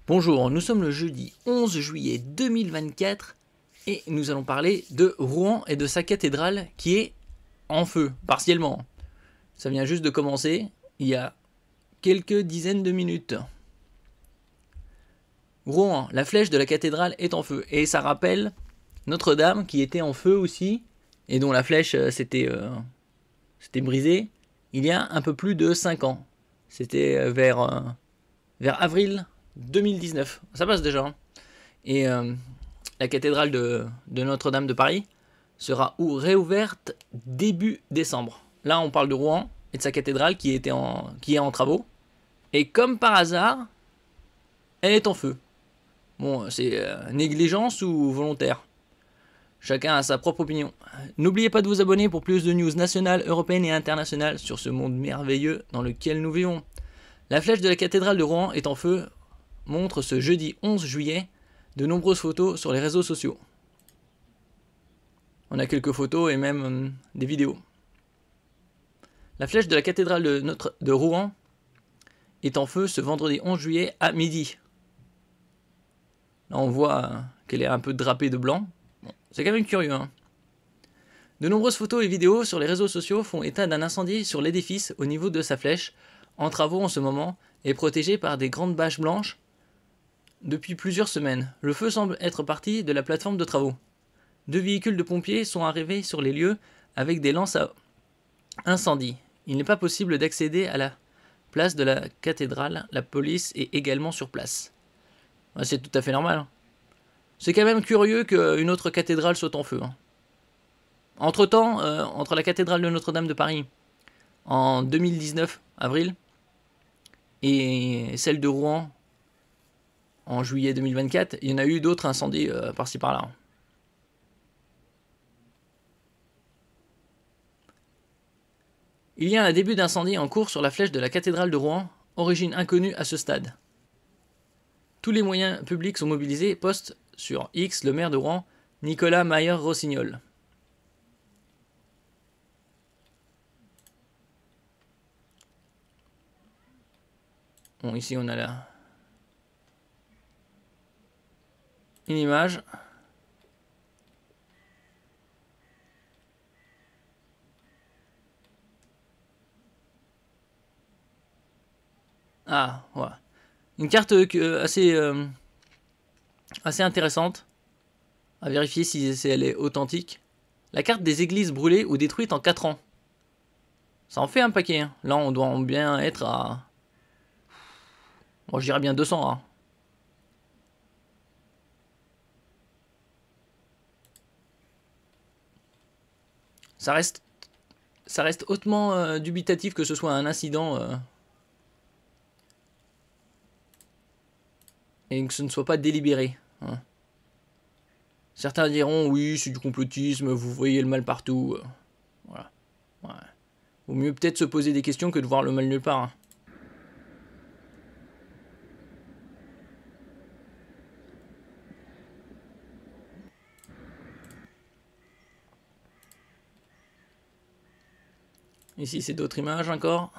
Bonjour, nous sommes le jeudi 11 juillet 2024 et nous allons parler de Rouen et de sa cathédrale qui est en feu, partiellement. Ça vient juste de commencer, il y a quelques dizaines de minutes. Rouen, la flèche de la cathédrale est en feu et ça rappelle Notre-Dame qui était en feu aussi et dont la flèche s'était brisée il y a un peu plus de 5 ans. C'était vers avril 2019, ça passe déjà. Hein. Et la cathédrale de Notre-Dame de Paris sera réouverte début décembre. Là, on parle de Rouen et de sa cathédrale qui est en travaux. Et comme par hasard, elle est en feu. Bon, c'est négligence ou volontaire. Chacun a sa propre opinion. N'oubliez pas de vous abonner pour plus de news nationales, européennes et internationales sur ce monde merveilleux dans lequel nous vivons. La flèche de la cathédrale de Rouen est en feu, montre ce jeudi 11 juillet de nombreuses photos sur les réseaux sociaux. On a quelques photos et même des vidéos. La flèche de la cathédrale de Rouen est en feu ce vendredi 11 juillet à midi. Là on voit qu'elle est un peu drapée de blanc. Bon, c'est quand même curieux. Hein. De nombreuses photos et vidéos sur les réseaux sociaux font état d'un incendie sur l'édifice au niveau de sa flèche, en travaux en ce moment, et protégé par des grandes bâches blanches depuis plusieurs semaines. Le feu semble être parti de la plateforme de travaux. 2 véhicules de pompiers sont arrivés sur les lieux avec des lances à incendie. Il n'est pas possible d'accéder à la place de la cathédrale. La police est également sur place. C'est tout à fait normal. Hein. C'est quand même curieux qu'une autre cathédrale saute en feu. Hein. Entre-temps, entre la cathédrale de Notre-Dame de Paris en 2019, avril, et celle de Rouen en juillet 2024, il y en a eu d'autres incendies par-ci par-là. Il y a un début d'incendie en cours sur la flèche de la cathédrale de Rouen, origine inconnue à ce stade. Tous les moyens publics sont mobilisés, poste sur X le maire de Rouen, Nicolas Mayer-Rossignol. Bon, ici on a une image. Ah, voilà. Une carte assez intéressante. À vérifier si elle est authentique. La carte des églises brûlées ou détruites en 4 ans. Ça en fait un paquet. Hein. Là, on doit bien être à... Bon, je dirais bien 200. Hein. Ça reste hautement dubitatif que ce soit un incident et que ce ne soit pas délibéré. Hein. Certains diront oui, c'est du complotisme, vous voyez le mal partout. Voilà. Ouais. Vaut mieux peut-être se poser des questions que de voir le mal nulle part. Hein. Ici, c'est d'autres images encore.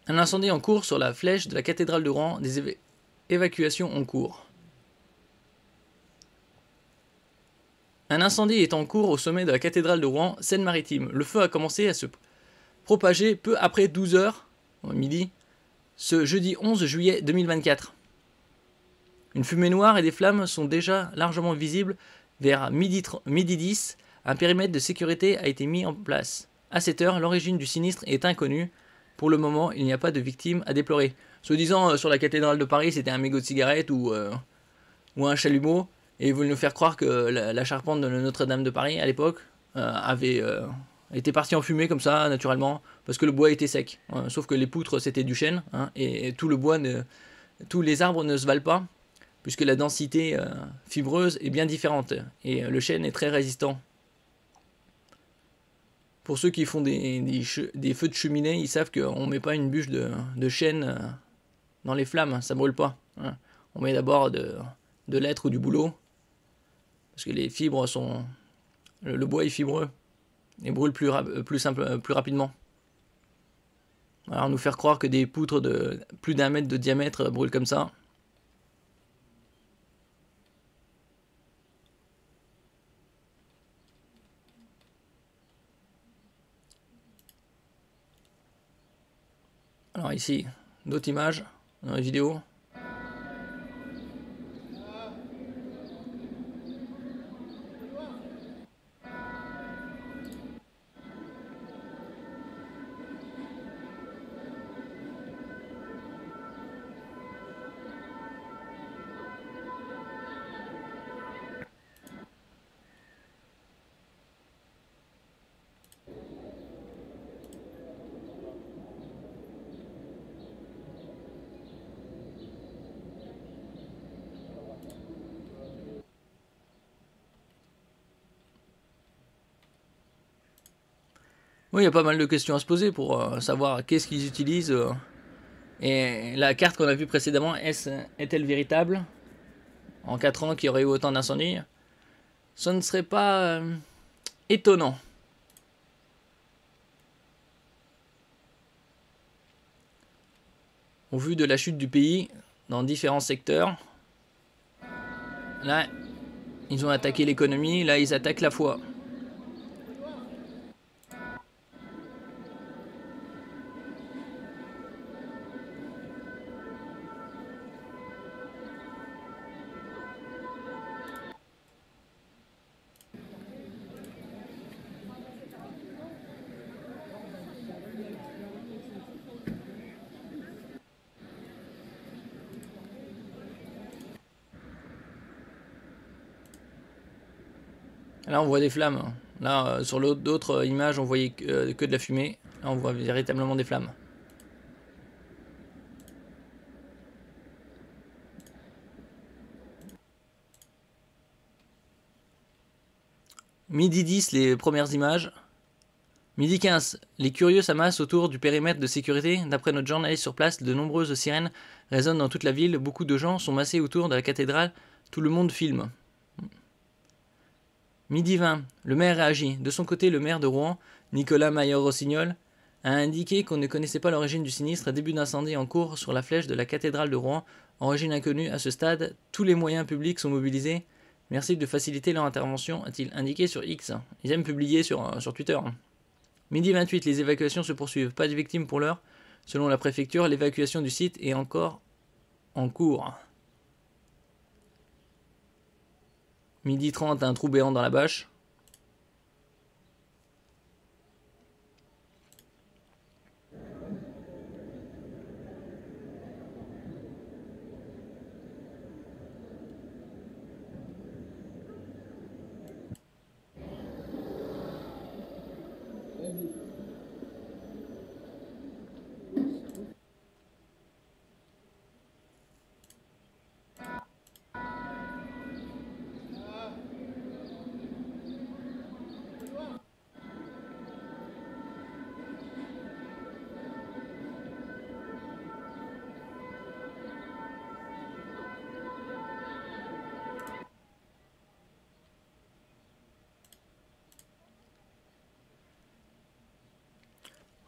Un incendie en cours sur la flèche de la cathédrale de Rouen, des évacuations en cours. Un incendie est en cours au sommet de la cathédrale de Rouen, Seine-Maritime. Le feu a commencé à se propager peu après 12 h, midi, ce jeudi 11 juillet 2024. Une fumée noire et des flammes sont déjà largement visibles vers midi 10. Un périmètre de sécurité a été mis en place. À cette heure, l'origine du sinistre est inconnue. Pour le moment, il n'y a pas de victimes à déplorer. Soi-disant, sur la cathédrale de Paris, c'était un mégot de cigarette ou un chalumeau. Et ils voulaient nous faire croire que la charpente de Notre-Dame de Paris, à l'époque, avait été partie en fumée comme ça, naturellement, parce que le bois était sec. Sauf que les poutres, c'était du chêne, hein, et tout le bois, tous les arbres ne se valent pas, puisque la densité fibreuse est bien différente. Et le chêne est très résistant. Pour ceux qui font des feux de cheminée, ils savent qu'on met pas une bûche de chêne dans les flammes, ça brûle pas. Hein. On met d'abord de l'hêtre ou du bouleau, parce que les fibres sont... Le bois est fibreux, et brûle plus rapidement. Alors nous faire croire que des poutres de plus d'1 mètre de diamètre brûlent comme ça. Alors ici, d'autres images dans la vidéo. Oui, il y a pas mal de questions à se poser pour savoir qu'est-ce qu'ils utilisent. Et la carte qu'on a vue précédemment, est-elle véritable? En 4 ans qu'il y aurait eu autant d'incendies? Ce ne serait pas étonnant. Au vu de la chute du pays dans différents secteurs, là, ils ont attaqué l'économie, là, ils attaquent la foi. Là, on voit des flammes. Là, sur d'autres images, on voyait que de la fumée. Là, on voit véritablement des flammes. Midi 10, les premières images. Midi 15, les curieux s'amassent autour du périmètre de sécurité. D'après notre journaliste sur place, de nombreuses sirènes résonnent dans toute la ville. Beaucoup de gens sont massés autour de la cathédrale. Tout le monde filme. Midi 20, le maire réagit. De son côté, le maire de Rouen, Nicolas Maillot-Rossignol, a indiqué qu'on ne connaissait pas l'origine du sinistre. Début d'incendie en cours sur la flèche de la cathédrale de Rouen. Origine inconnue à ce stade. Tous les moyens publics sont mobilisés. Merci de faciliter leur intervention, a-t-il indiqué sur X. Ils aiment publier sur Twitter. Midi 28, les évacuations se poursuivent. Pas de victimes pour l'heure. Selon la préfecture, l'évacuation du site est encore en cours. Midi 30, un trou béant dans la bâche.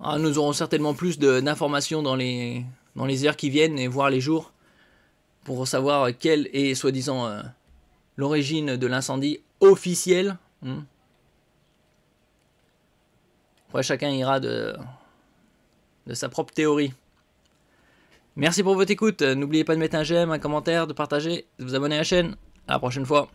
Ah, nous aurons certainement plus d'informations dans les heures qui viennent et voire les jours pour savoir quelle est soi-disant l'origine de l'incendie officiel. Après, chacun ira de sa propre théorie. Merci pour votre écoute. N'oubliez pas de mettre un j'aime, un commentaire, de partager, de vous abonner à la chaîne. À la prochaine fois.